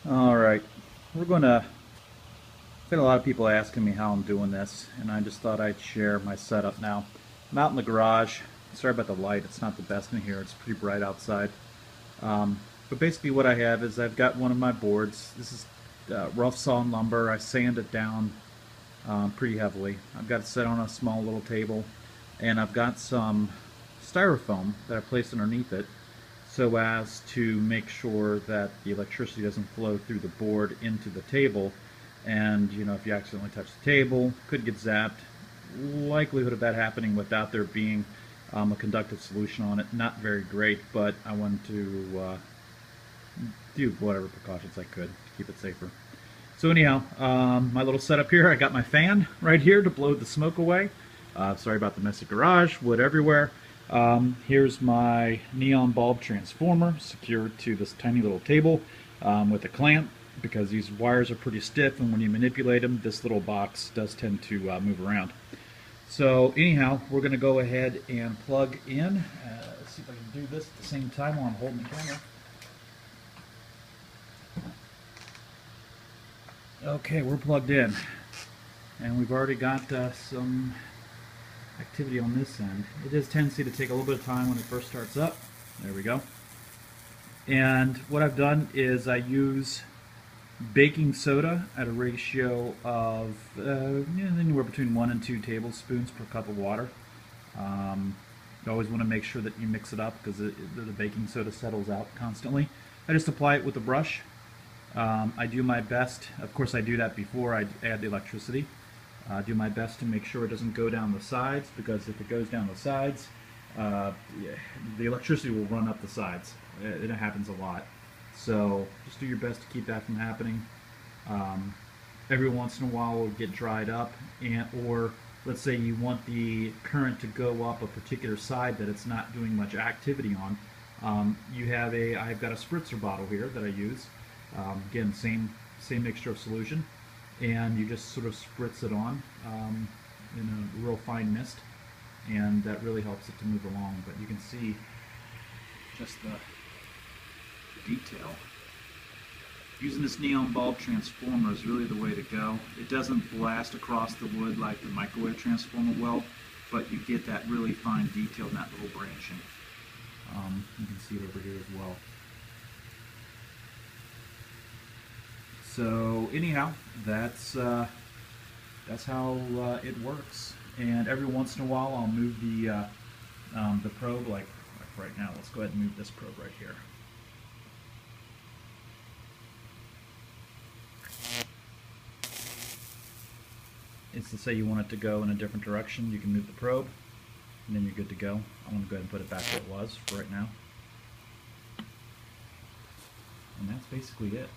Alright, we're going to, I've had a lot of people asking me how I'm doing this, and I just thought I'd share my setup now. I'm out in the garage. Sorry about the light, it's not the best in here, it's pretty bright outside. But basically what I have is I've got one of my boards. This is rough sawn lumber. I sand it down pretty heavily. I've got it set on a small little table, and I've got some styrofoam that I placed underneath it so as to make sure that the electricity doesn't flow through the board into the table. And you know, if you accidentally touch the table, could get zapped. Likelihood of that happening without there being a conductive solution on it, not very great, but I wanted to do whatever precautions I could to keep it safer. So anyhow, my little setup here, I got my fan right here to blow the smoke away. Sorry about the messy garage, wood everywhere. Here's my neon bulb transformer secured to this tiny little table with a clamp, because these wires are pretty stiff, and when you manipulate them, this little box does tend to move around. So anyhow, we're going to go ahead and plug in. Let's see if I can do this at the same time while I'm holding the camera. Okay, we're plugged in, and we've already got some activity on this end. It has tendency to take a little bit of time when it first starts up. There we go. And what I've done is I use baking soda at a ratio of anywhere between 1 and 2 tablespoons per cup of water. You always want to make sure that you mix it up, because the baking soda settles out constantly. I just apply it with a brush. I do my best, of course I do that before I add the electricity. I do my best to make sure it doesn't go down the sides, because if it goes down the sides, yeah, the electricity will run up the sides. It happens a lot. So just do your best to keep that from happening. Every once in a while it'll get dried up, or let's say you want the current to go up a particular side that it's not doing much activity on. I've got a spritzer bottle here that I use. Again, same mixture of solution, and you just sort of spritz it on in a real fine mist, and that really helps it to move along. But you can see just the detail. Using this neon bulb transformer is really the way to go. It doesn't blast across the wood like the microwave transformer will, but you get that really fine detail in that little branching. You can see it over here as well. So anyhow, that's how it works. And every once in a while, I'll move the probe, like right now. Let's go ahead and move this probe right here. It's to say you want it to go in a different direction. You can move the probe, and then you're good to go. I'm going to go ahead and put it back where it was for right now. And that's basically it.